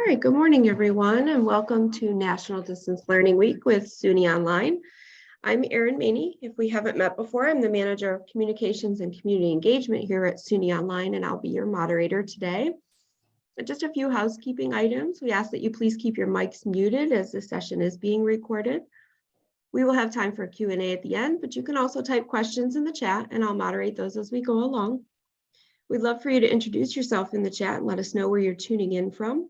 right, good morning, everyone, and welcome to National Distance Learning Week with SUNY Online. I'm Erin Maney. If we haven't met before, I'm the Manager of Communications and Community Engagement here at SUNY Online, and I'll be your moderator today. Just a few housekeeping items. We ask that you please keep your mics muted as this session is being recorded. We will have time for a Q&A at the end, but you can also type questions in the chat, and I'll moderate those as we go along. We'd love for you to introduce yourself in the chat and let us know where you're tuning in from.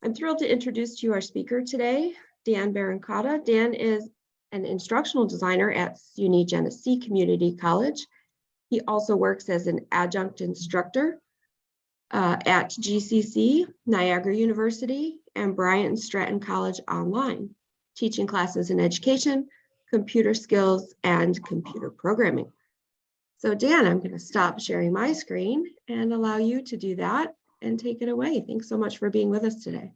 I'm thrilled to introduce to you our speaker today, Dan Barrancotta. Dan is an instructional designer at SUNY Genesee Community College. He also works as an adjunct instructor at GCC, Niagara University, and Bryant Stratton College online, teaching classes in education, computer skills, and computer programming. So Dan, I'm going to stop sharing my screen and allow you to do that and take it away. Thanks so much for being with us today.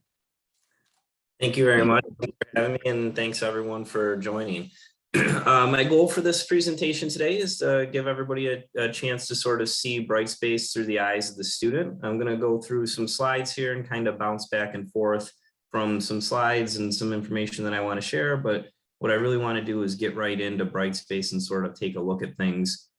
Thank you very much for having me, and thanks everyone for joining. My goal for this presentation today is to give everybody a chance to sort of see Brightspace through the eyes of the student. I'm going to go through some slides here and kind of bounce back and forth from some slides and some information that I want to share, but what I really want to do is get right into Brightspace and sort of take a look at things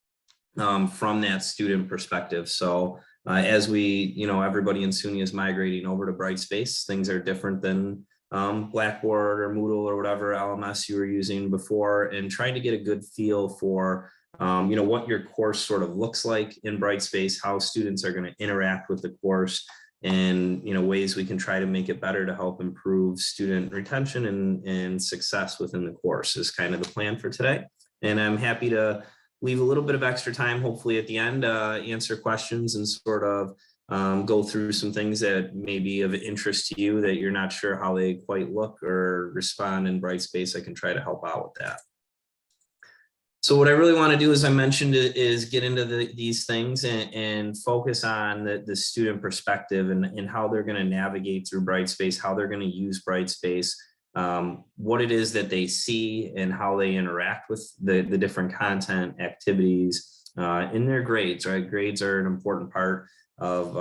from that student perspective. So as we, everybody in SUNY is migrating over to Brightspace, things are different than Blackboard or Moodle or whatever LMS you were using before, and trying to get a good feel for, what your course sort of looks like in Brightspace, how students are going to interact with the course, and, ways we can try to make it better to help improve student retention and success within the course is kind of the plan for today. And I'm happy to leave a little bit of extra time, hopefully at the end, answer questions and sort of go through some things that may be of interest to you that you're not sure how they quite look or respond in Brightspace. I can try to help out with that. So what I really want to do, as I mentioned, is get into these things and focus on the student perspective and how they're going to navigate through Brightspace, how they're going to use Brightspace, what it is that they see and how they interact with the different content activities in their grades, right? Grades are an important part of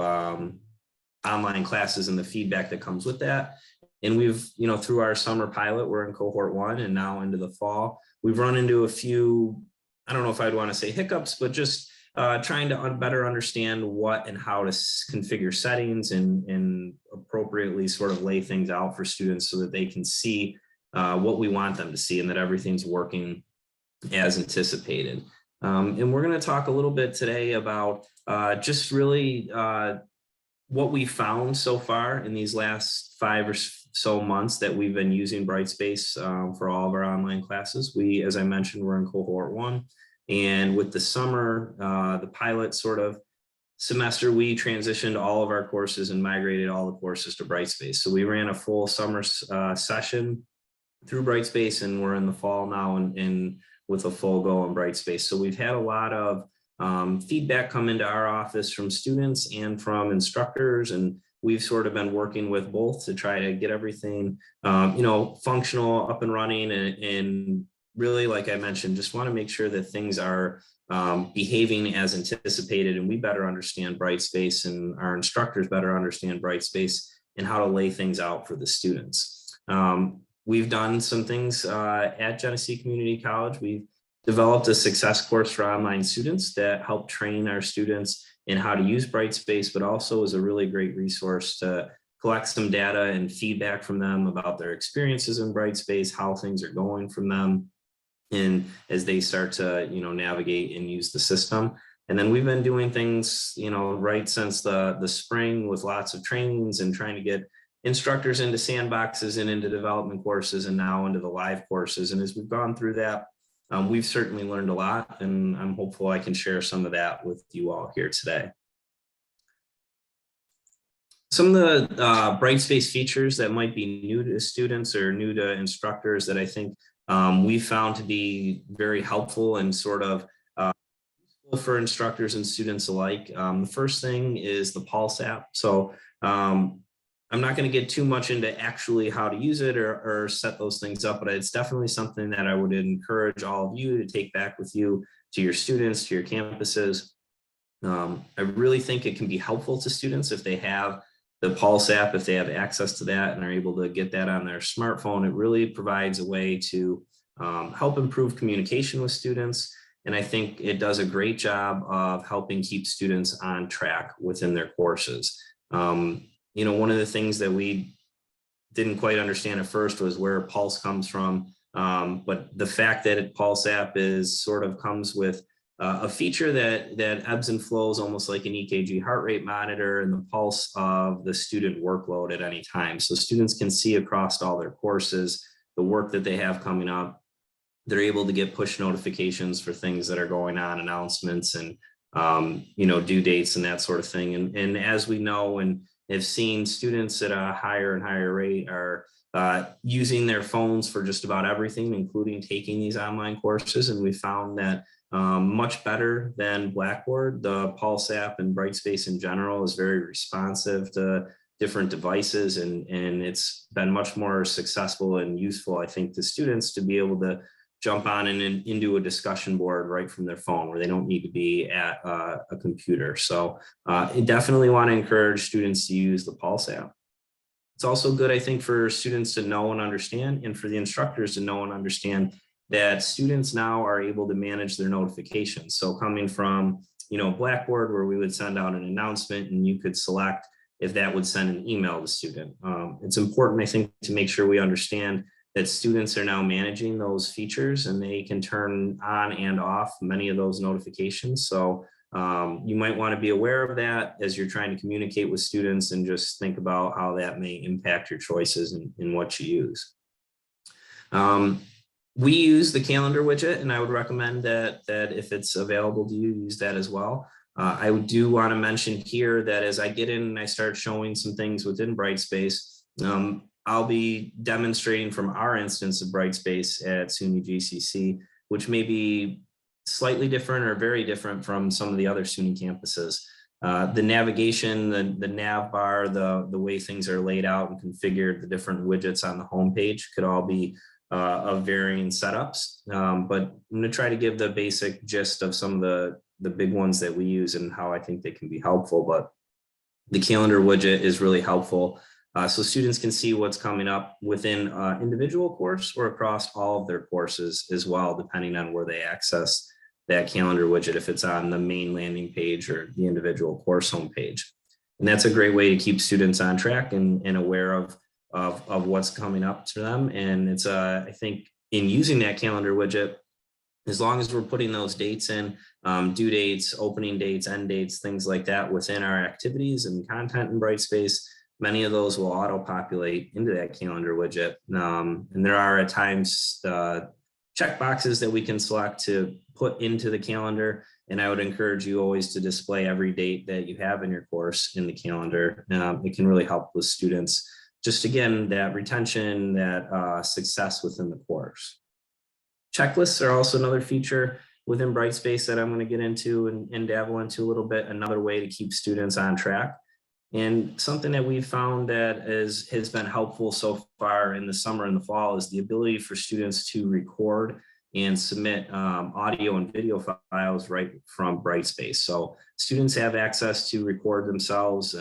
online classes and the feedback that comes with that. And we've, through our summer pilot, we're in cohort 1 and now into the fall, we've run into a few, I don't know if I'd want to say hiccups, but just trying to better understand what and how to configure settings and appropriately sort of lay things out for students so that they can see what we want them to see and that everything's working as anticipated. And we're going to talk a little bit today about just really what we found so far in these last 5 or so months that we've been using Brightspace for all of our online classes. We, as I mentioned, we're in cohort 1. And with the summer, the pilot sort of semester, we transitioned all of our courses and migrated all the courses to Brightspace. So we ran a full summer session through Brightspace, and we're in the fall now and with a full go on Brightspace. So we've had a lot of feedback come into our office from students and from instructors, and we've sort of been working with both to try to get everything, functional, up and running, and really, like I mentioned, just want to make sure that things are behaving as anticipated, and we better understand Brightspace and our instructors better understand Brightspace and how to lay things out for the students. We've done some things at Genesee Community College. We've developed a success course for online students that help train our students in how to use Brightspace, but also is a really great resource to collect some data and feedback from them about their experiences in Brightspace, how things are going from them, and as they start to, navigate and use the system. And then we've been doing things, right since the spring with lots of trainings and trying to get instructors into sandboxes and into development courses and now into the live courses. And as we've gone through that, we've certainly learned a lot, and I'm hopeful I can share some of that with you all here today. Some of the Brightspace features that might be new to students or new to instructors that I think we found to be very helpful and sort of useful for instructors and students alike. The first thing is the Pulse app. So I'm not going to get too much into actually how to use it or set those things up, but it's definitely something that I would encourage all of you to take back with you to your students, to your campuses. I really think it can be helpful to students if they have the Pulse app, if they have access to that and are able to get that on their smartphone, it really provides a way to help improve communication with students. And I think it does a great job of helping keep students on track within their courses. One of the things that we didn't quite understand at first was where Pulse comes from. But the fact that Pulse app comes with a feature that ebbs and flows almost like an EKG heart rate monitor and the pulse of the student workload at any time. So students can see across all their courses, the work that they have coming up. They're able to get push notifications for things that are going on, announcements and due dates and that sort of thing. And as we know and have seen, students at a higher and higher rate are using their phones for just about everything, including taking these online courses. And we found that much better than Blackboard, the Pulse app and Brightspace in general is very responsive to different devices. And it's been much more successful and useful, I think, to students to be able to jump on and into a discussion board right from their phone where they don't need to be at a computer. So I definitely want to encourage students to use the Pulse app. It's also good, I think, for students to know and understand and for the instructors to know and understand that students now are able to manage their notifications. So coming from, Blackboard, where we would send out an announcement and you could select if that would send an email to the student. It's important, I think, to make sure we understand that students are now managing those features and they can turn on and off many of those notifications. So you might want to be aware of that as you're trying to communicate with students and just think about how that may impact your choices in what you use. We use the calendar widget, and I would recommend that if it's available to you, use that as well. I do want to mention here that as I get in and I start showing some things within Brightspace, I'll be demonstrating from our instance of Brightspace at SUNY GCC, which may be slightly different or very different from some of the other SUNY campuses. The navigation, the nav bar, the way things are laid out and configured, the different widgets on the homepage could all be of varying setups. But I'm going to try to give the basic gist of some of the big ones that we use and how I think they can be helpful. But the calendar widget is really helpful. So students can see what's coming up within an individual course or across all of their courses as well, depending on where they access that calendar widget, if it's on the main landing page or the individual course homepage. And that's a great way to keep students on track and aware of what's coming up to them. And it's, I think, in using that calendar widget, as long as we're putting those dates in, due dates, opening dates, end dates, things like that within our activities and content in Brightspace, many of those will auto-populate into that calendar widget. And there are at times check boxes that we can select to put into the calendar. And I would encourage you always to display every date that you have in your course in the calendar. It can really help with students. Just again, that retention, that success within the course. Checklists are also another feature within Brightspace that I'm going to get into and dabble into a little bit, another way to keep students on track. And something that we've found that has been helpful so far in the summer and the fall is the ability for students to record and submit audio and video files right from Brightspace. So students have access to record themselves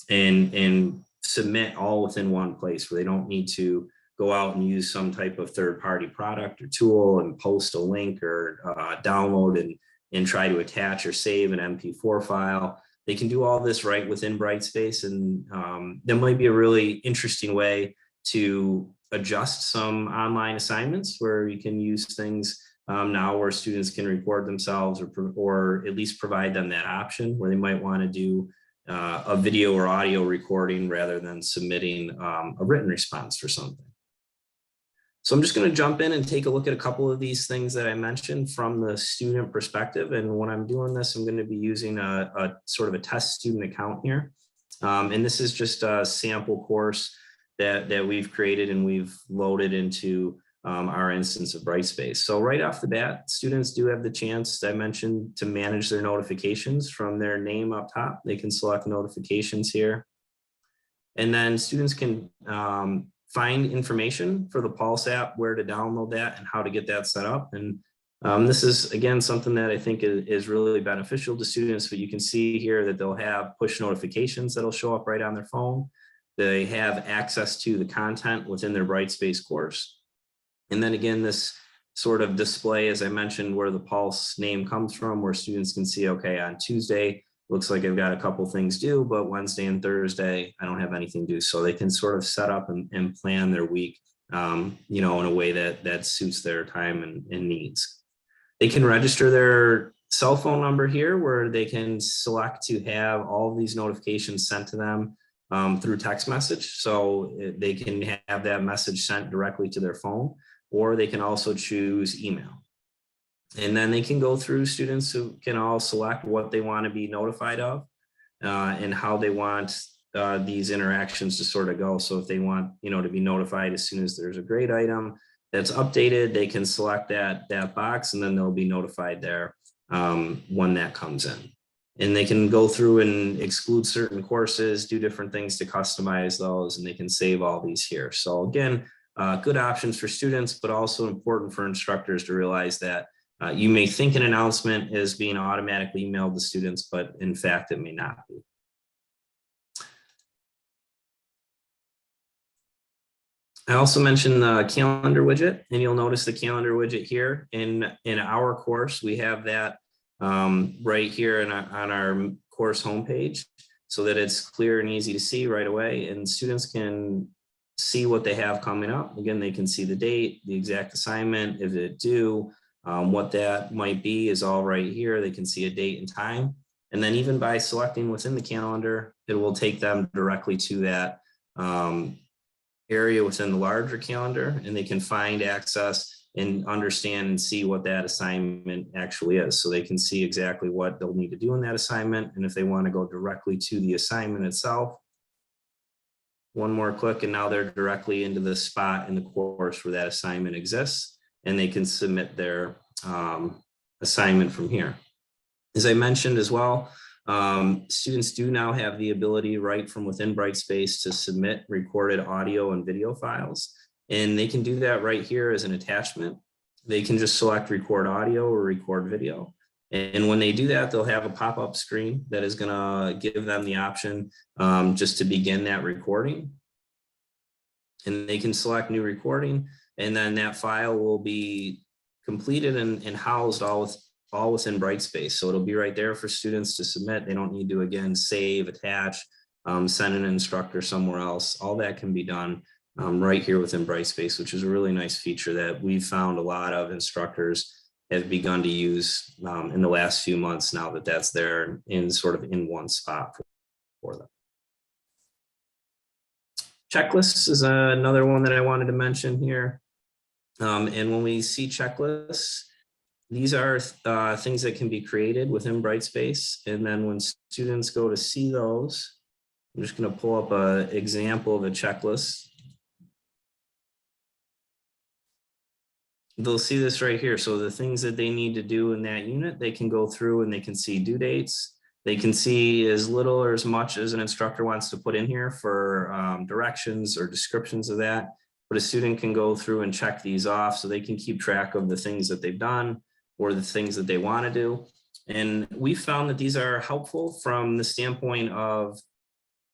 and submit all within one place where they don't need to go out and use some type of third-party product or tool and post a link or download and try to attach or save an MP4 file. They can do all this right within Brightspace, and that might be a really interesting way to adjust some online assignments where you can use things now where students can record themselves or at least provide them that option where they might want to do a video or audio recording rather than submitting a written response for something. So I'm just going to jump in and take a look at a couple of these things that I mentioned from the student perspective. And when I'm doing this, I'm going to be using a sort of a test student account here. And this is just a sample course that we've created and we've loaded into our instance of Brightspace. So right off the bat, students do have the chance, I mentioned, to manage their notifications from their name up top. They can select notifications here. And then students can find information for the Pulse app, where to download that and how to get that set up. And This is, again, something that I think is really beneficial to students, but you can see here that they'll have push notifications that'll show up right on their phone. They have access to the content within their Brightspace course. And then again, this sort of display, as I mentioned, where the Pulse name comes from, where students can see, okay, on Tuesday, looks like I've got a couple things due, but Wednesday and Thursday, I don't have anything due. So they can sort of set up and plan their week, you know, in a way that suits their time and needs. They can register their cell phone number here, where they can select to have all of these notifications sent to them through text message. So they can have that message sent directly to their phone, or they can also choose email. And then they can go through, students who can all select what they want to be notified of and how they want these interactions to sort of go. So if they want, you know, to be notified as soon as there's a grade item that's updated, they can select that box, and then they'll be notified there when that comes in. And they can go through and exclude certain courses, do different things to customize those, and they can save all these here. So again, good options for students, but also important for instructors to realize that you may think an announcement is being automatically emailed to students, but in fact, it may not be. I also mentioned the calendar widget, and you'll notice the calendar widget here in our course. We have that right here on our course homepage, so that it's clear and easy to see right away, and students can see what they have coming up. Again, they can see the date, the exact assignment, if it's due, what that might be is all right here. They can see a date and time. And then even by selecting within the calendar, it will take them directly to that area within the larger calendar, and they can find access and understand and see what that assignment actually is. So they can see exactly what they'll need to do in that assignment. And if they want to go directly to the assignment itself, one more click, and now they're directly into the spot in the course where that assignment exists, and they can submit their assignment from here. As I mentioned as well, students do now have the ability right from within Brightspace to submit recorded audio and video files, and they can do that right here as an attachment. They can just select record audio or record video. And when they do that, they'll have a pop-up screen that is gonna give them the option just to begin that recording. And they can select new recording, and then that file will be completed and housed all within Brightspace. So it'll be right there for students to submit. They don't need to, again, save, attach, send an instructor somewhere else. All that can be done right here within Brightspace, which is a really nice feature that we've found a lot of instructors have begun to use in the last few months, now that that's there in sort of in one spot for them. Checklists is another one that I wanted to mention here. And when we see checklists, these are things that can be created within Brightspace. And then when students go to see those, I'm just going to pull up an example of a checklist. They'll see this right here. So the things that they need to do in that unit, they can go through and they can see due dates. They can see as little or as much as an instructor wants to put in here for directions or descriptions of that. But a student can go through and check these off so they can keep track of the things that they've done or the things that they want to do. And we found that these are helpful from the standpoint of,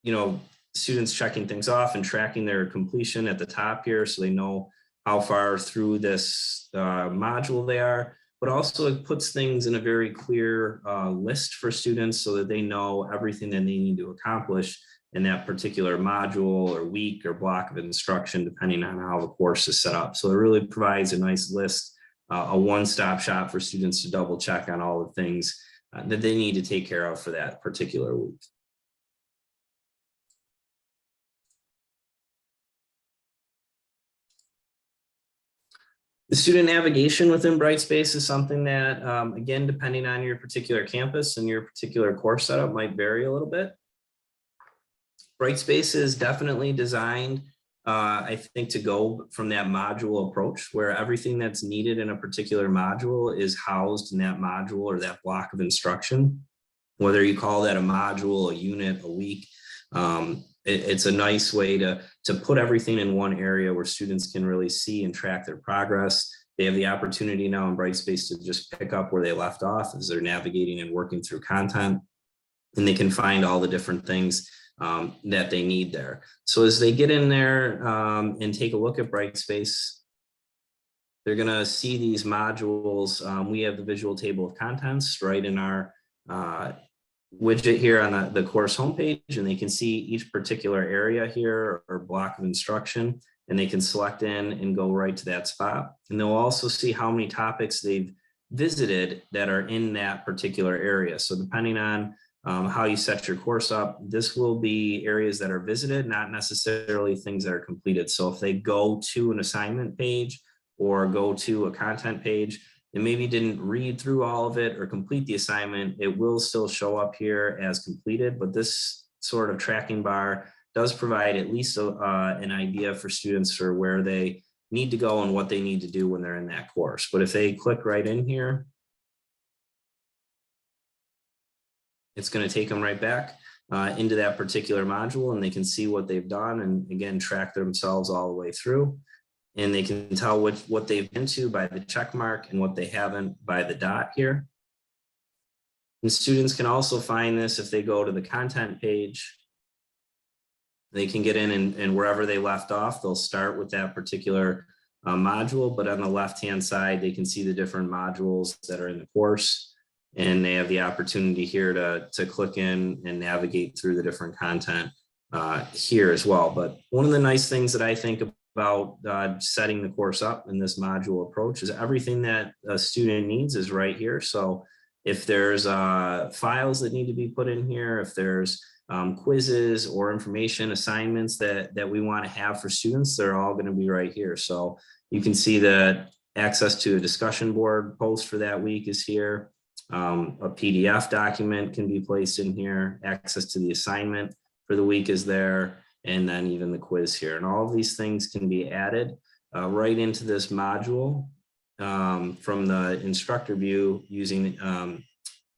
you know, students checking things off and tracking their completion at the top here, so they know how far through this module they are, but also it puts things in a very clear list for students so that they know everything that they need to accomplish in that particular module or week or block of instruction, depending on how the course is set up. So it really provides a nice list, a one-stop shop for students to double check on all the things that they need to take care of for that particular week. The student navigation within Brightspace is something that, again, depending on your particular campus and your particular course setup, might vary a little bit. Brightspace is definitely designed, I think, to go from that module approach where everything that's needed in a particular module is housed in that module or that block of instruction. Whether you call that a module, a unit, a week, it's a nice way to put everything in one area where students can really see and track their progress. They have the opportunity now in Brightspace to just pick up where they left off as they're navigating and working through content, and they can find all the different things that they need there. So as they get in there and take a look at Brightspace, they're going to see these modules. We have the visual table of contents right in our widget here on the course homepage, and they can see each particular area here or block of instruction, and they can select in and go right to that spot. And they'll also see how many topics they've visited that are in that particular area. So depending on how you set your course up, this will be areas that are visited, not necessarily things that are completed. So if they go to an assignment page or go to a content page and maybe didn't read through all of it or complete the assignment, it will still show up here as completed. But this sort of tracking bar does provide at least an idea for students for where they need to go and what they need to do when they're in that course. But if they click right in here, it's going to take them right back into that particular module, and they can see what they've done and again track themselves all the way through. And they can tell what they've been to by the check mark and what they haven't by the dot here. And students can also find this if they go to the content page. They can get in and wherever they left off, they'll start with that particular module, but on the left-hand side, they can see the different modules that are in the course, and they have the opportunity here to click in and navigate through the different content here as well. But one of the nice things that I think about setting the course up in this module approach is everything that a student needs is right here. So if there's files that need to be put in here, if there's quizzes or information assignments that we want to have for students, they're all going to be right here. So you can see that access to a discussion board post for that week is here. A PDF document can be placed in here. Access to the assignment for the week is there, and then even the quiz here. And all of these things can be added right into this module from the instructor view using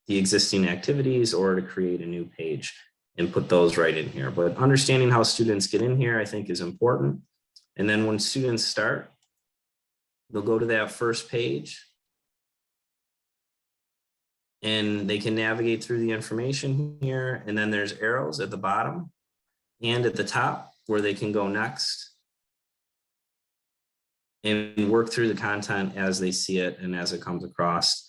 the existing activities or to create a new page and put those right in here. But understanding how students get in here, I think, is important. And then when students start, they'll go to that first page and they can navigate through the information here. And then there's arrows at the bottom and at the top where they can go next and work through the content as they see it and as it comes across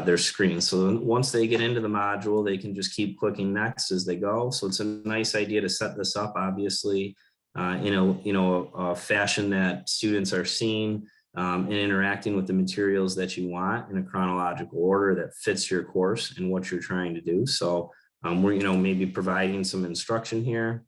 their screen. So once they get into the module, they can just keep clicking next as they go. So it's a nice idea to set this up, obviously, in a fashion that students are seeing and interacting with the materials that you want in a chronological order that fits your course and what you're trying to do. So we're maybe providing some instruction here.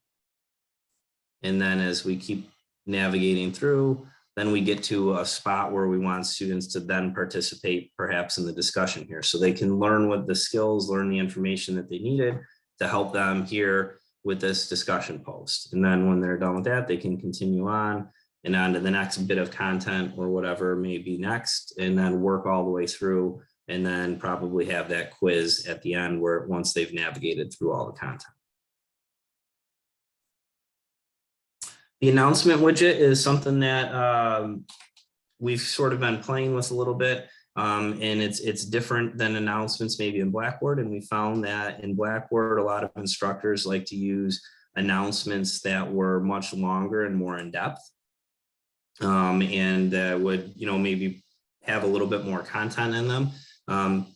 And then as we keep navigating through, then we get to a spot where we want students to then participate perhaps in the discussion here. So they can learn what the skills, learn the information that they needed to help them here with this discussion post. And then when they're done with that, they can continue on and on to the next bit of content or whatever may be next, and then work all the way through, and then probably have that quiz at the end where once they've navigated through all the content. The announcement widget is something that we've sort of been playing with a little bit, and it's different than announcements maybe in Blackboard. And we found that in Blackboard, a lot of instructors like to use announcements that were much longer and more in depth, and would maybe have a little bit more content in them.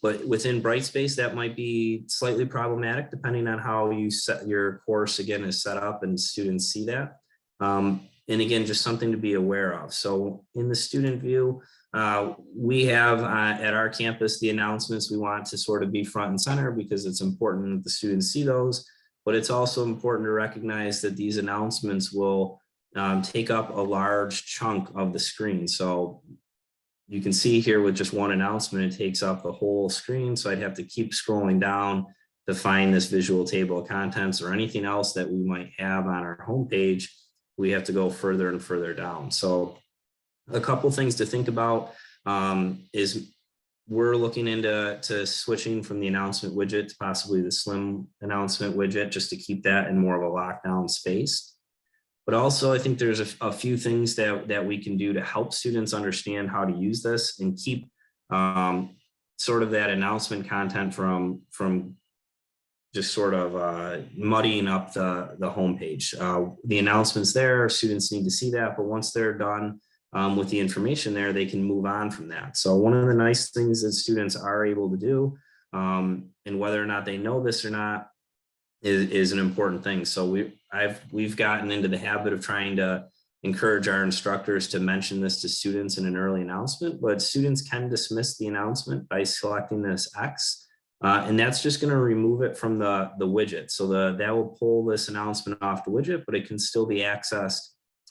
But within Brightspace, that might be slightly problematic depending on how you set your course again is set up and students see that. And again, just something to be aware of. So in the student view, we have at our campus, the announcements we want to sort of be front and center because it's important that the students see those, but it's also important to recognize that these announcements will take up a large chunk of the screen. So you can see here with just one announcement, it takes up the whole screen. So I'd have to keep scrolling down to find this visual table of contents or anything else that we might have on our homepage. We have to go further and further down. So a couple things to think about is we're looking into switching from the announcement widget to possibly the slim announcement widget just to keep that in more of a lockdown space. But also I think there's a few things that we can do to help students understand how to use this and keep sort of that announcement content from just sort of muddying up the homepage. The announcements there, students need to see that, but once they're done with the information there, they can move on from that. So one of the nice things that students are able to do, and whether or not they know this or not, is an important thing. So we've gotten into the habit of trying to encourage our instructors to mention this to students in an early announcement, but students can dismiss the announcement by selecting this X. And that's just going to remove it from the widget. So that will pull this announcement off the widget, but it can still be accessed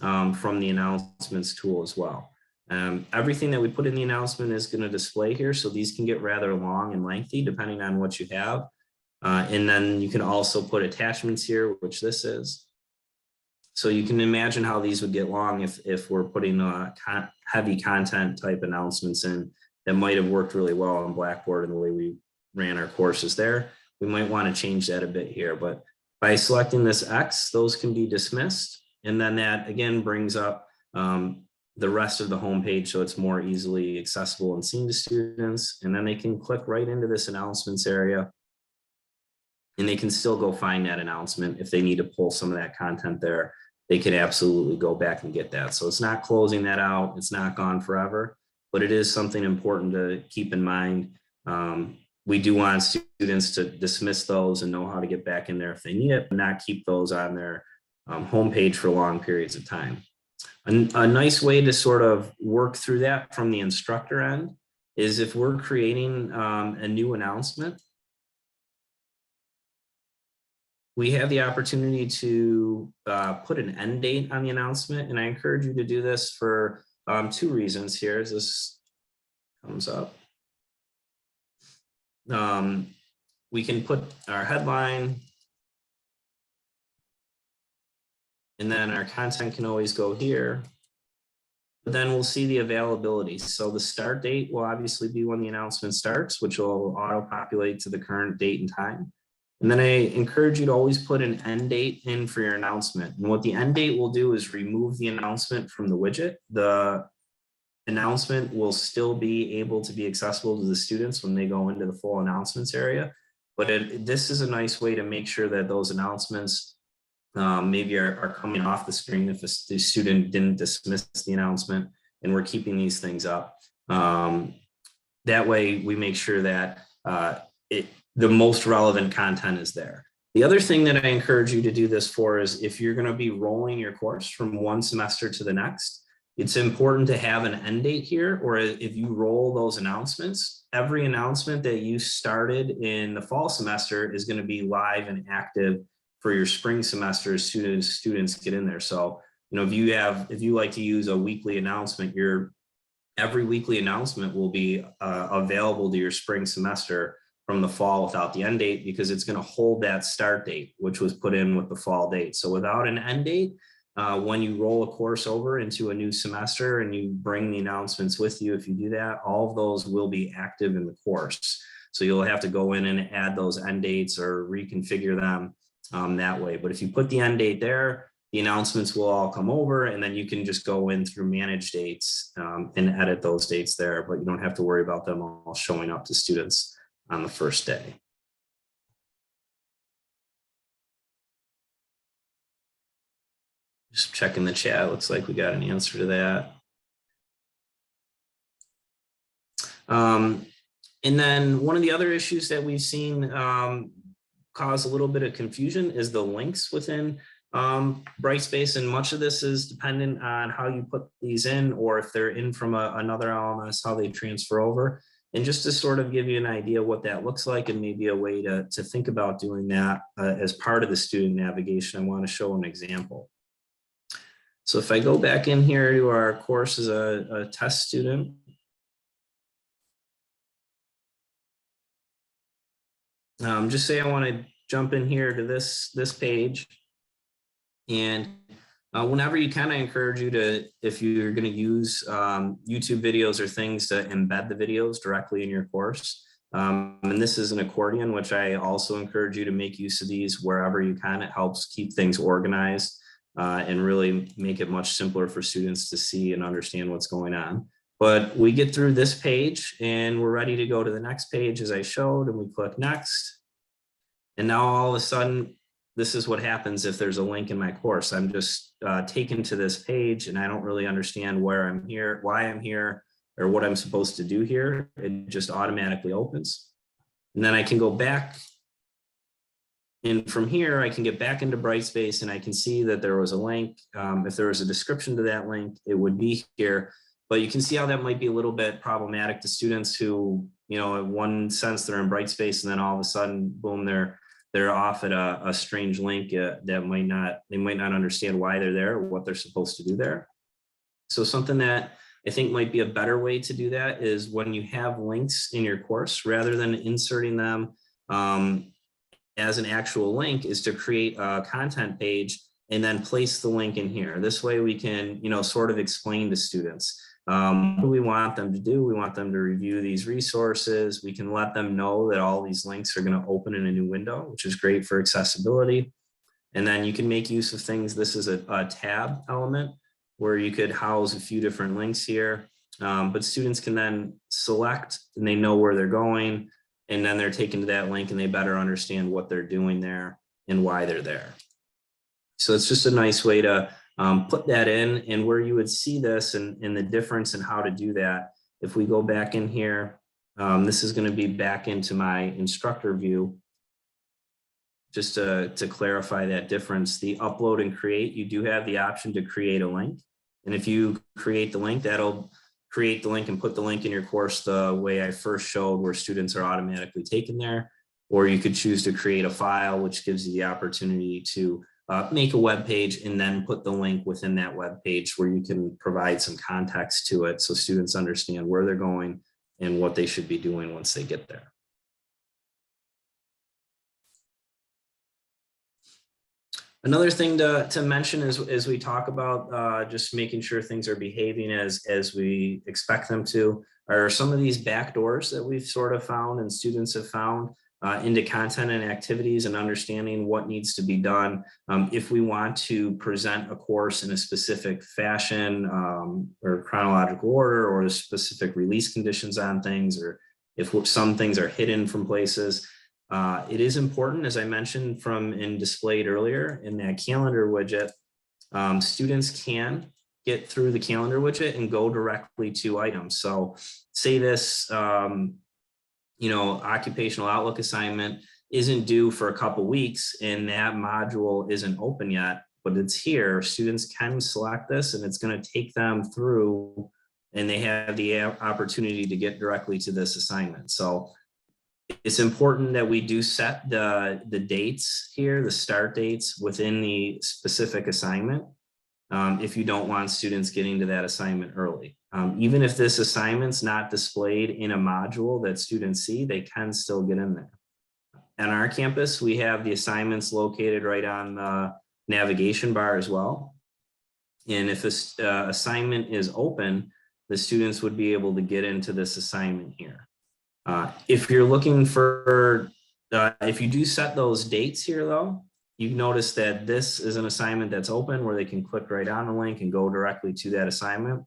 from the announcements tool as well. Everything that we put in the announcement is going to display here. So these can get rather long and lengthy depending on what you have. And then you can also put attachments here, which this is. So you can imagine how these would get long if we're putting heavy content type announcements in that might have worked really well on Blackboard and the way we ran our courses there. We might want to change that a bit here, but by selecting this X, those can be dismissed. And then that again brings up the rest of the homepage so it's more easily accessible and seen to students. And then they can click right into this announcements area and they can still go find that announcement. If they need to pull some of that content there, they can absolutely go back and get that. So it's not closing that out. It's not gone forever, but it is something important to keep in mind. We do want students to dismiss those and know how to get back in there if they need it, but not keep those on their homepage for long periods of time. A nice way to sort of work through that from the instructor end is if we're creating a new announcement, we have the opportunity to put an end date on the announcement. And I encourage you to do this for two reasons here as this comes up. We can put our headline and then our content can always go here, but then we'll see the availability. So the start date will obviously be when the announcement starts, which will auto-populate to the current date and time. And then I encourage you to always put an end date in for your announcement. And what the end date will do is remove the announcement from the widget. The announcement will still be able to be accessible to the students when they go into the full announcements area. But this is a nice way to make sure that those announcements maybe are coming off the screen if the student didn't dismiss the announcement, and we're keeping these things up. That way we make sure that the most relevant content is there. The other thing that I encourage you to do this for is if you're going to be rolling your course from one semester to the next, it's important to have an end date here, or if you roll those announcements, every announcement that you started in the fall semester is going to be live and active for your spring semester as soon as students get in there. So, you know, if you like to use a weekly announcement, every weekly announcement will be available to your spring semester from the fall without the end date, because it's going to hold that start date, which was put in with the fall date. So without an end date, when you roll a course over into a new semester and you bring the announcements with you, if you do that, all of those will be active in the course. So you'll have to go in and add those end dates or reconfigure them that way. But if you put the end date there, the announcements will all come over, and then you can just go in through manage dates and edit those dates there, but you don't have to worry about them all showing up to students on the first day. Just checking the chat. Looks like we got an answer to that. And then one of the other issues that we've seen cause a little bit of confusion is the links within Brightspace, and much of this is dependent on how you put these in, or if they're in from another LMS, how they transfer over. And just to sort of give you an idea what that looks like and maybe a way to think about doing that as part of the student navigation, I want to show an example. So if I go back in here to our course as a test student, just say I want to jump in here to this page, and whenever you kind of encourage you to, if you're going to use YouTube videos or things, to embed the videos directly in your course. And this is an accordion, which I also encourage you to make use of these wherever you can. It helps keep things organized. and really make it much simpler for students to see and understand what's going on. But we get through this page and we're ready to go to the next page as I showed, and we click next. And now all of a sudden, this is what happens if there's a link in my course. I'm just taken to this page and I don't really understand where I'm here, why I'm here, or what I'm supposed to do here. It just automatically opens. And then I can go back. And from here, I can get back into Brightspace and I can see that there was a link. If there was a description to that link, it would be here. But you can see how that might be a little bit problematic to students who, you know, in one sense they're in Brightspace and then all of a sudden, boom, they're off at a strange link that they might not understand why they're there or what they're supposed to do there. So something that I think might be a better way to do that is when you have links in your course, rather than inserting them as an actual link, is to create a content page and then place the link in here. This way we can, you know, sort of explain to students what do we want them to do. We want them to review these resources. We can let them know that all these links are going to open in a new window, which is great for accessibility. And then you can make use of things. This is a tab element where you could house a few different links here, but students can then select and they know where they're going, and then they're taken to that link and they better understand what they're doing there and why they're there. So it's just a nice way to put that in, and where you would see this and the difference in how to do that. If we go back in here, this is going to be back into my instructor view. Just to clarify that difference, the upload and create, you do have the option to create a link. And if you create the link, that'll create the link and put the link in your course the way I first showed, where students are automatically taken there. Or you could choose to create a file, which gives you the opportunity to make a web page and then put the link within that web page where you can provide some context to it so students understand where they're going and what they should be doing once they get there. Another thing to mention is, as we talk about just making sure things are behaving as we expect them to, are some of these backdoors that we've sort of found and students have found into content and activities, and understanding what needs to be done if we want to present a course in a specific fashion or chronological order, or specific release conditions on things, or if some things are hidden from places. It is important, as I mentioned and displayed earlier in that calendar widget, students can get through the calendar widget and go directly to items. So say this, occupational Outlook assignment isn't due for a couple weeks and that module isn't open yet, but it's here. Students can select this and it's going to take them through, and they have the opportunity to get directly to this assignment. So it's important that we do set the dates here, the start dates within the specific assignment. If you don't want students getting to that assignment early. Even if this assignment's not displayed in a module that students see, they can still get in there. On our campus, we have the assignments located right on the navigation bar as well. And if this assignment is open, the students would be able to get into this assignment here. If you're looking for, if you do set those dates here though, you notice that this is an assignment that's open where they can click right on the link and go directly to that assignment.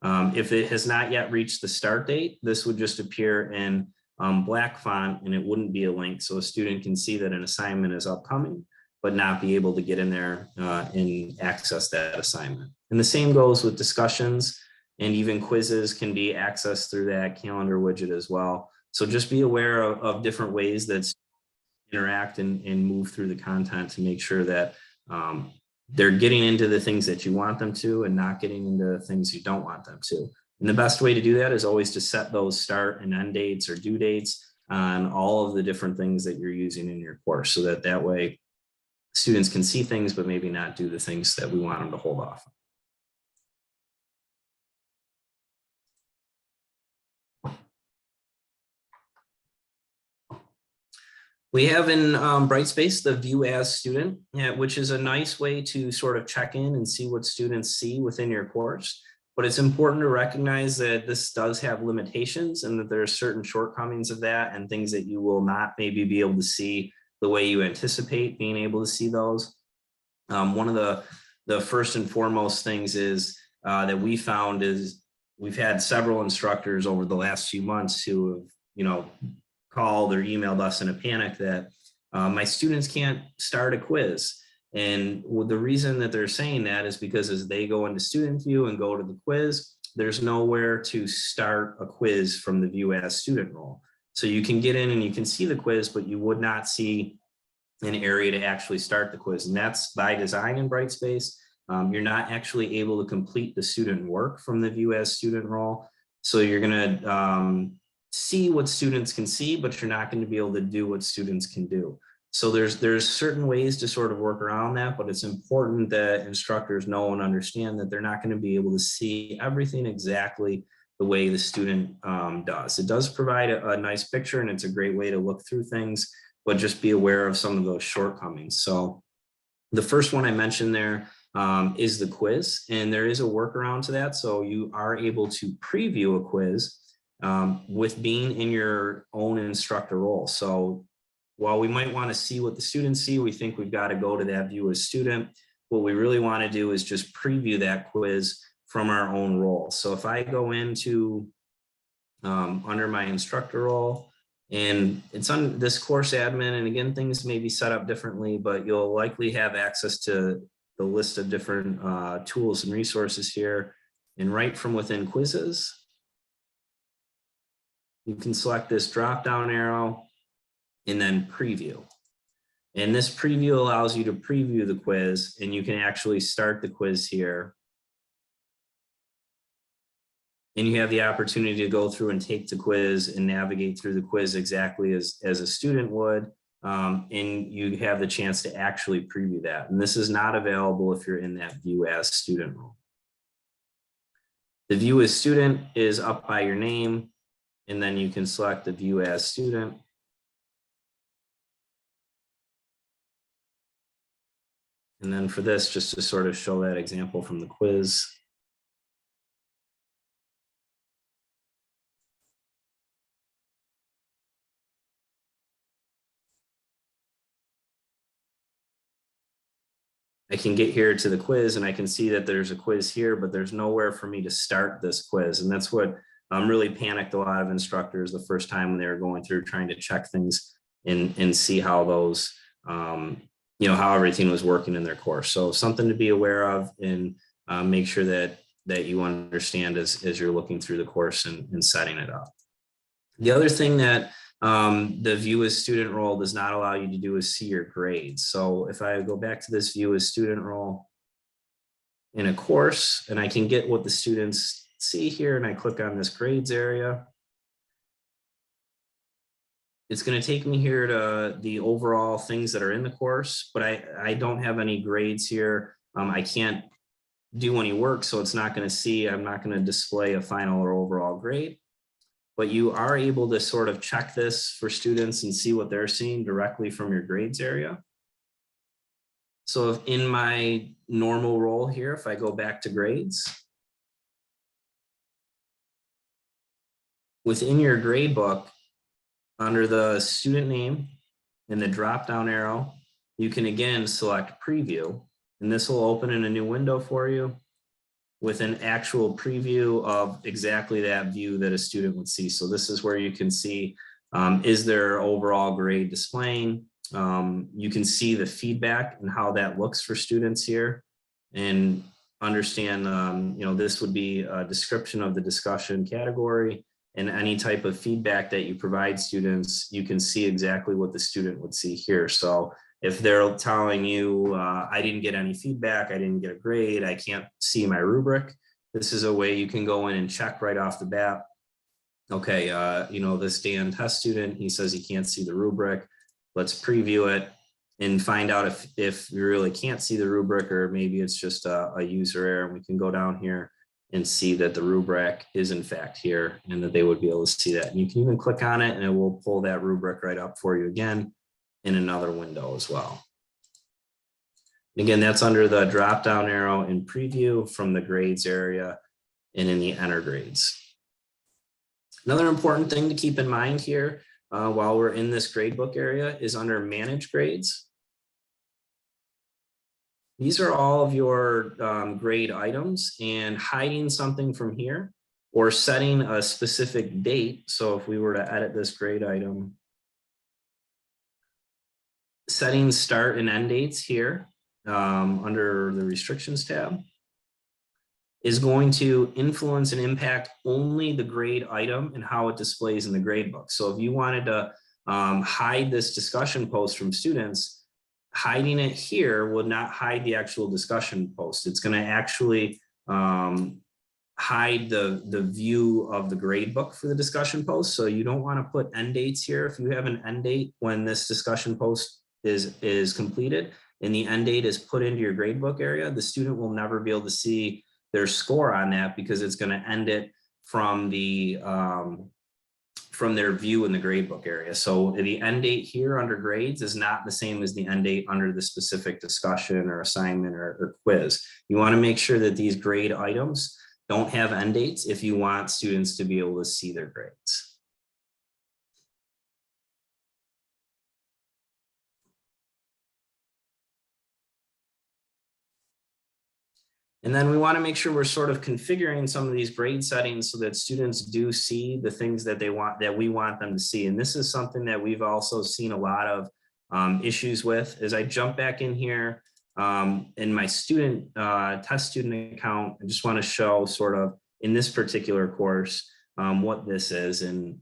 If it has not yet reached the start date, this would just appear in black font and it wouldn't be a link. So a student can see that an assignment is upcoming, but not be able to get in there and access that assignment. And the same goes with discussions, and even quizzes can be accessed through that calendar widget as well. So just be aware of different ways that interact and move through the content to make sure that they're getting into the things that you want them to and not getting into things you don't want them to. And the best way to do that is always to set those start and end dates or due dates on all of the different things that you're using in your course, so that way students can see things but maybe not do the things that we want them to hold off. We have in Brightspace the view as student, which is a nice way to sort of check in and see what students see within your course. But it's important to recognize that this does have limitations and that there are certain shortcomings of that and things that you will not maybe be able to see the way you anticipate being able to see those. One of the first and foremost things is that we found is we've had several instructors over the last few months who have, called or emailed us in a panic that my students can't start a quiz. And the reason that they're saying that is because as they go into student view and go to the quiz, there's nowhere to start a quiz from the view as student role. So you can get in and you can see the quiz, but you would not see an area to actually start the quiz. And that's by design in Brightspace. You're not actually able to complete the student work from the view as student role. So you're going to see what students can see, but you're not going to be able to do what students can do. So there's certain ways to sort of work around that, but it's important that instructors know and understand that they're not going to be able to see everything exactly the way the student does. It does provide a nice picture, and it's a great way to look through things, but just be aware of some of those shortcomings. So the first one I mentioned there is the quiz, and there is a workaround to that. So you are able to preview a quiz with being in your own instructor role. So while we might want to see what the students see, we think we've got to go to that view as student. What we really want to do is just preview that quiz from our own role. So if I go into under my instructor role, and it's on this course admin, and again, things may be set up differently, but you'll likely have access to the list of different tools and resources here. And right from within quizzes, you can select this drop-down arrow and then preview. And this preview allows you to preview the quiz, and you can actually start the quiz here. And you have the opportunity to go through and take the quiz and navigate through the quiz exactly as a student would. And you have the chance to actually preview that. And this is not available if you're in that view as student role. The view as student is up by your name, and then you can select the view as student. And then for this, just to sort of show that example from the quiz. I can get here to the quiz and I can see that there's a quiz here, but there's nowhere for me to start this quiz. And that's what really panicked a lot of instructors the first time when they were going through trying to check things and see how those, how everything was working in their course. So something to be aware of, and make sure that you understand as you're looking through the course and setting it up. The other thing that the view as student role does not allow you to do is see your grades. So if I go back to this view as student role in a course, and I can get what the students see here, and I click on this grades area, it's going to take me here to the overall things that are in the course, but I don't have any grades here. I can't do any work, so it's not going to see, I'm not going to display a final or overall grade. But you are able to sort of check this for students and see what they're seeing directly from your grades area. So if in my normal role here, if I go back to grades, within your grade book, under the student name and the drop-down arrow, you can again select preview, and this will open in a new window for you with an actual preview of exactly that view that a student would see. So this is where you can see, is their overall grade displaying? You can see the feedback and how that looks for students here, and understand, this would be a description of the discussion category, and any type of feedback that you provide students, you can see exactly what the student would see here. So if they're telling you, I didn't get any feedback, I didn't get a grade, I can't see my rubric, this is a way you can go in and check right off the bat. Okay, this Dan test student, he says he can't see the rubric. Let's preview it and find out if you really can't see the rubric, or maybe it's just a user error. And we can go down here and see that the rubric is in fact here, and that they would be able to see that. And you can even click on it and it will pull that rubric right up for you again in another window as well. Again, that's under the drop down arrow in preview from the grades area and in the enter grades. Another important thing to keep in mind here while we're in this gradebook area is under manage grades. These are all of your grade items, and hiding something from here or setting a specific date. So if we were to edit this grade item, setting start and end dates here under the restrictions tab is going to influence and impact only the grade item and how it displays in the grade book. So if you wanted to hide this discussion post from students, hiding it here would not hide the actual discussion post. It's going to actually hide the view of the grade book for the discussion post. So you don't want to put end dates here. If you have an end date when this discussion post is completed and the end date is put into your grade book area, the student will never be able to see their score on that because it's going to end it from the from their view in the gradebook area. So the end date here under grades is not the same as the end date under the specific discussion or assignment or quiz. You want to make sure that these grade items don't have end dates if you want students to be able to see their grades. And then we want to make sure we're sort of configuring some of these grade settings so that students do see the things that they want, that we want them to see. And this is something that we've also seen a lot of issues with. As I jump back in here in my student test student account, I just want to show sort of in this particular course what this is. And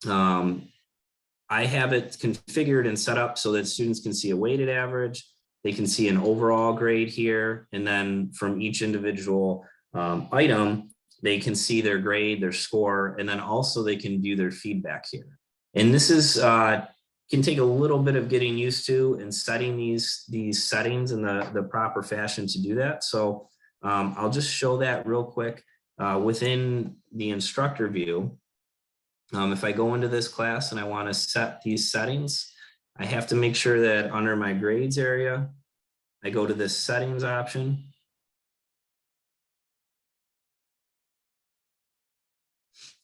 I have it configured and set up so that students can see a weighted average. They can see an overall grade here, and then from each individual item, they can see their grade, their score, and then also they can view their feedback here. And this is can take a little bit of getting used to and setting these settings in the proper fashion to do that. So I'll just show that real quick within the instructor view. If I go into this class and I want to set these settings, I have to make sure that under my grades area, I go to this settings option.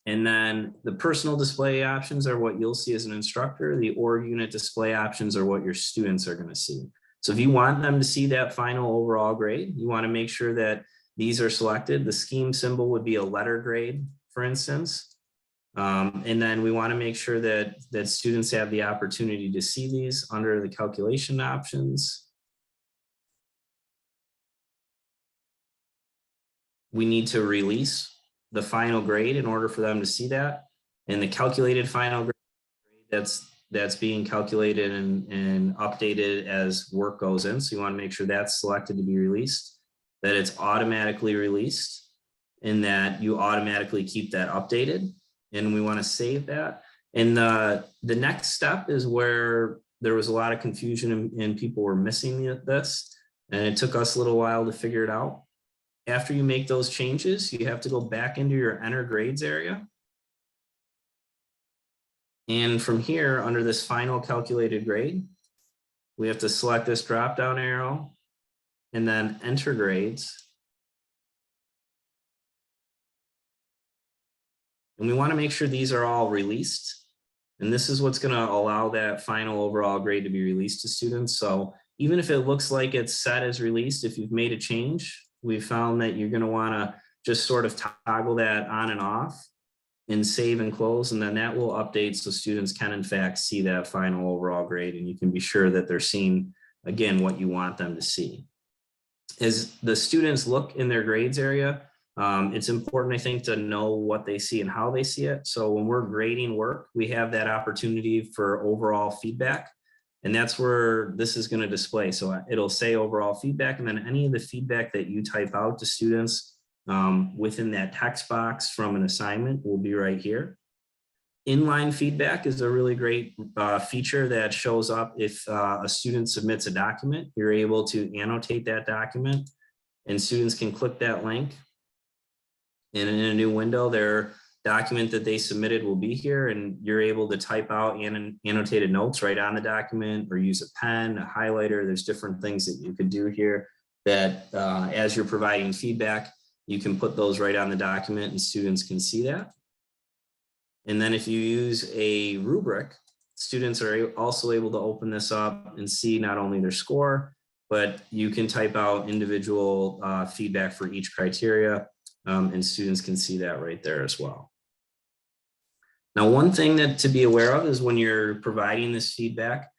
And then the personal display options are what you'll see as an instructor. The org unit display options are what your students are going to see. So if you want them to see that final overall grade, you want to make sure that these are selected. The scheme symbol would be a letter grade, for instance. And then we want to make sure that students have the opportunity to see these under the calculation options. We need to release the final grade in order for them to see that. And the calculated final grade that's being calculated and updated as work goes in. So you want to make sure that's selected to be released, that it's automatically released, and that you automatically keep that updated. And we want to save that. And the next step is where there was a lot of confusion and people were missing this. And it took us a little while to figure it out. After you make those changes, you have to go back into your enter grades area. And from here, under this final calculated grade, we have to select this drop-down arrow and then enter grades. And we want to make sure these are all released. And this is what's going to allow that final overall grade to be released to students. So even if it looks like it's set as released, if you've made a change, we found that you're going to want to just sort of toggle that on and off and save and close. And then that will update so students can in fact see that final overall grade. And you can be sure that they're seeing, again, what you want them to see. As the students look in their grades area, it's important, I think, to know what they see and how they see it. So when we're grading work, we have that opportunity for overall feedback. And that's where this is going to display. So it'll say overall feedback, and then any of the feedback that you type out to students within that text box from an assignment will be right here. Inline feedback is a really great feature that shows up if a student submits a document. You're able to annotate that document, and students can click that link. And in a new window, their document that they submitted will be here, and you're able to type out annotated notes right on the document or use a pen, a highlighter. There's different things that you could do here that as you're providing feedback, you can put those right on the document and students can see that. And then if you use a rubric, students are also able to open this up and see not only their score, but you can type out individual feedback for each criteria, and students can see that right there as well. Now, one thing that to be aware of is when you're providing this feedback,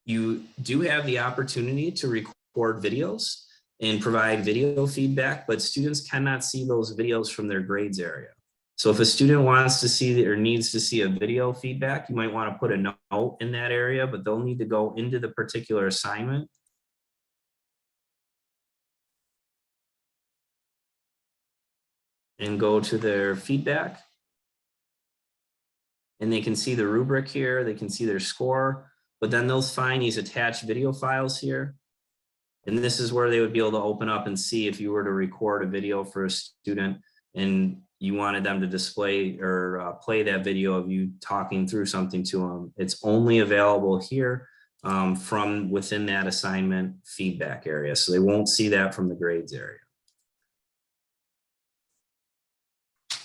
you do have the opportunity to record videos and provide video feedback, but students cannot see those videos from their grades area. So if a student wants to see or needs to see a video feedback, you might want to put a note in that area, but they'll need to go into the particular assignment and go to their feedback. And they can see the rubric here, they can see their score, but then they'll find these attached video files here. And this is where they would be able to open up and see if you were to record a video for a student and you wanted them to display or play that video of you talking through something to them. It's only available here from within that assignment feedback area. So they won't see that from the grades area.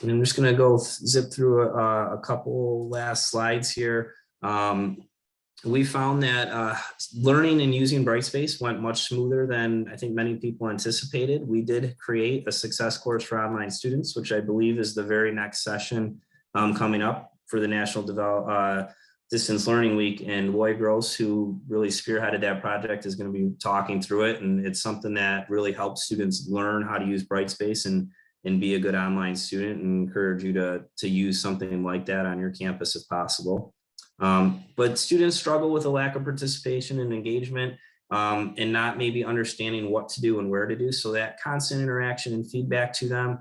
And I'm just going to go zip through a couple last slides here. We found that learning and using Brightspace went much smoother than I think many people anticipated. We did create a success course for online students, which I believe is the very next session coming up for the National Distance Learning Week. And Lloyd Gross, who really spearheaded that project, is going to be talking through it. And it's something that really helps students learn how to use Brightspace and be a good online student, and encourage you to use something like that on your campus if possible. But students struggle with a lack of participation and engagement and not maybe understanding what to do and where to do. So that constant interaction and feedback to them,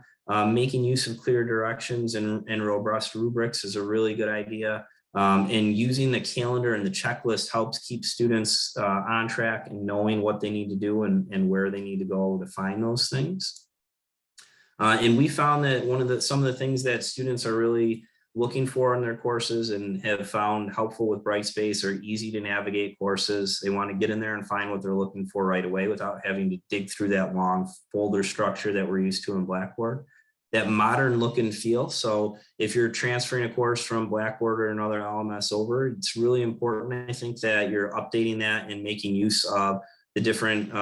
making use of clear directions and robust rubrics is a really good idea. And using the calendar and the checklist helps keep students on track and knowing what they need to do and where they need to go to find those things. And we found that some of the things that students are really looking for in their courses and have found helpful with Brightspace are easy to navigate courses. They want to get in there and find what they're looking for right away without having to dig through that long folder structure that we're used to in Blackboard. That modern look and feel. So if you're transferring a course from Blackboard or another LMS over, it's really important, I think, that you're updating that and making use of the different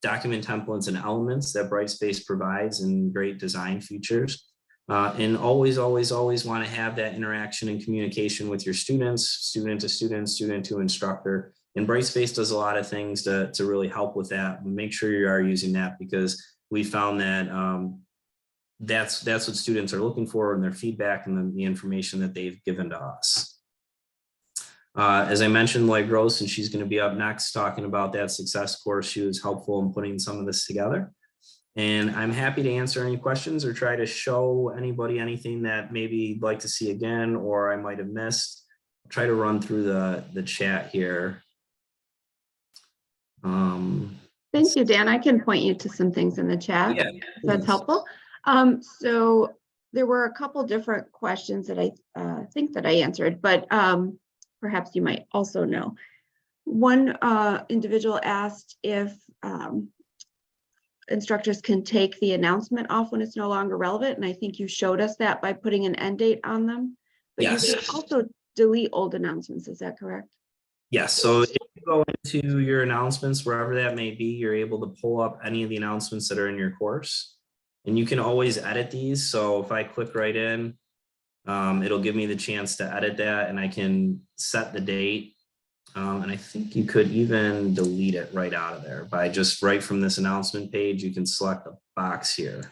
document templates and elements that Brightspace provides and great design features. And always want to have that interaction and communication with your students, student to student, student to instructor. And Brightspace does a lot of things to really help with that. Make sure you are using that, because we found that that's what students are looking for in their feedback and the information that they've given to us. As I mentioned, Lloyd Gross, and she's going to be up next talking about that success course. She was helpful in putting some of this together. And I'm happy to answer any questions or try to show anybody anything that maybe you'd like to see again or I might have missed. I'll try to run through the chat here. Thank you, Dan. I can point you to some things in the chat. Yeah, that's helpful. So there were a couple different questions that I think that I answered, but perhaps you might also know. One individual asked if instructors can take the announcement off when it's no longer relevant. And I think you showed us that by putting an end date on them. But yes. You can also delete old announcements. Is that correct? Yes. So if you go into your announcements, wherever that may be, you're able to pull up any of the announcements that are in your course. And you can always edit these. So if I click right in, it'll give me the chance to edit that, and I can set the date. And I think you could even delete it right out of there by just right from this announcement page. You can select the box here,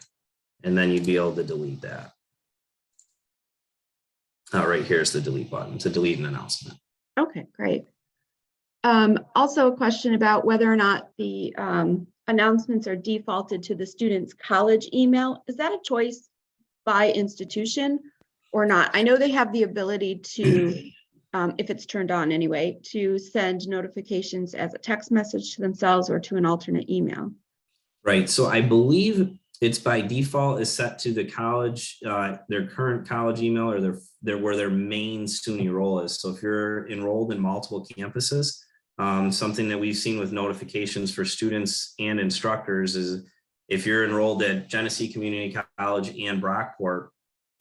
and then you'd be able to delete that. Right here's the delete button to delete an announcement. Okay, great. Also a question about whether or not the announcements are defaulted to the student's college email. Is that a choice by institution or not? I know they have the ability to, if it's turned on anyway, to send notifications as a text message to themselves or to an alternate email. Right. So I believe it's by default is set to the college, their current college email or where their main SUNY role is. So if you're enrolled in multiple campuses, something that we've seen with notifications for students and instructors is if you're enrolled at Genesee Community College and Brockport,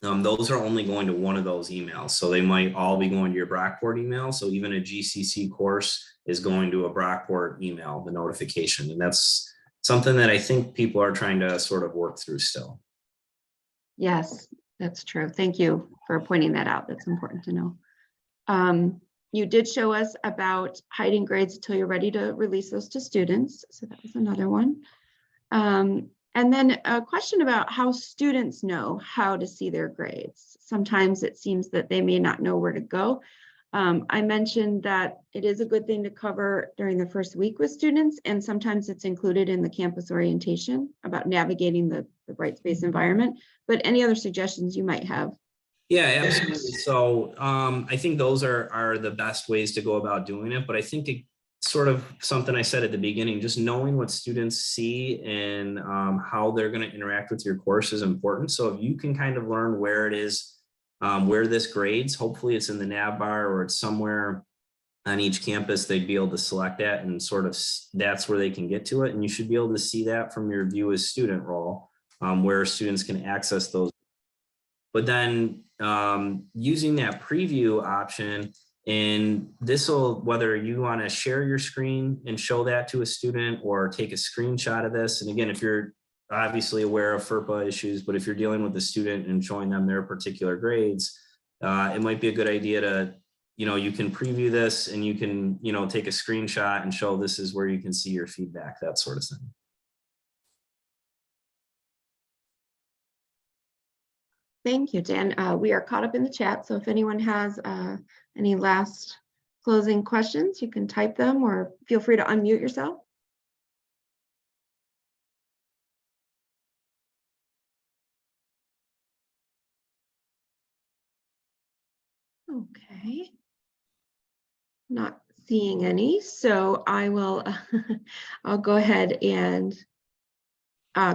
those are only going to one of those emails. So they might all be going to your Brockport email. So even a GCC course is going to a Brockport email, the notification. And that's something that I think people are trying to sort of work through still. Yes, that's true. Thank you for pointing that out. That's important to know. You did show us about hiding grades until you're ready to release those to students. So that was another one. And then a question about how students know how to see their grades. Sometimes it seems that they may not know where to go. I mentioned that it is a good thing to cover during the first week with students, and sometimes it's included in the campus orientation about navigating the Brightspace environment. But any other suggestions you might have? Yeah, absolutely. So I think those are the best ways to go about doing it. But I think it sort of something I said at the beginning, just knowing what students see and how they're going to interact with your course is important. So if you can kind of learn where it is, where this grades, hopefully it's in the nav bar or it's somewhere on each campus, they'd be able to select that and sort of that's where they can get to it. And you should be able to see that from your view as student role, where students can access those. But then using that preview option, and this will, whether you want to share your screen and show that to a student or take a screenshot of this. And again, if you're obviously aware of FERPA issues, but if you're dealing with a student and showing them their particular grades, it might be a good idea to, you can preview this and you can, take a screenshot and show this is where you can see your feedback, that sort of thing. Thank you, Dan. We are caught up in the chat, so if anyone has any last closing questions, you can type them or feel free to unmute yourself. Okay. Not seeing any, so I will, I'll go ahead and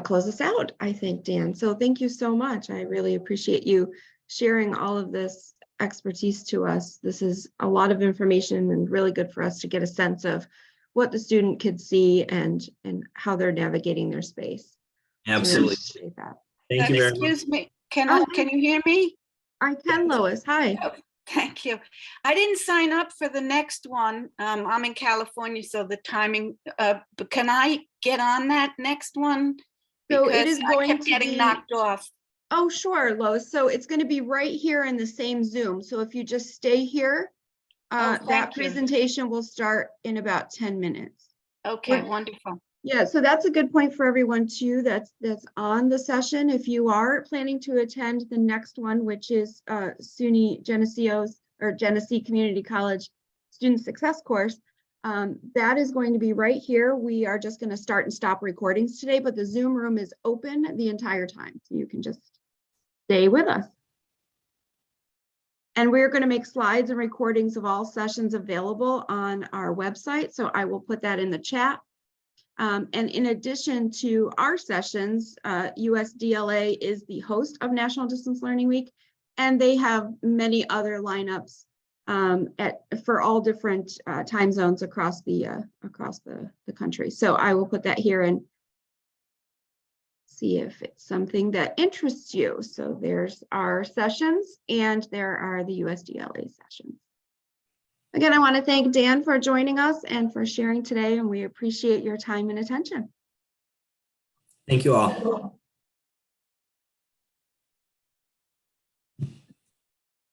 close us out, I think, Dan. So thank you so much. I really appreciate you sharing all of this expertise to us. This is a lot of information and really good for us to get a sense of what the student could see and how they're navigating their space. Absolutely. So really appreciate that. Thank you very much. Excuse me, can you hear me? I can, Lois. Hi. Oh, thank you. I didn't sign up for the next one. I'm in California, so the timing, but can I get on that next one? So Because it is I going kept to getting be knocked off. Oh, sure, Lois. So it's going to be right here in the same Zoom. So if you just stay here, that thank you. presentation will start in about 10 minutes. Okay, wonderful. Yeah, so that's a good point for everyone too, that's on the session. If you are planning to attend the next one, which is SUNY Genesee Community College Student Success course, that is going to be right here. We are just going to start and stop recordings today, but the Zoom room is open the entire time. So you can just stay with us. And we're going to make slides and recordings of all sessions available on our website. So I will put that in the chat. And in addition to our sessions, USDLA is the host of National Distance Learning Week, and they have many other lineups for all different time zones across the country. So I will put that here and see if it's something that interests you. So there's our sessions, and there are the USDLA sessions. Again, I want to thank Dan for joining us and for sharing today, and we appreciate your time and attention. Thank you all.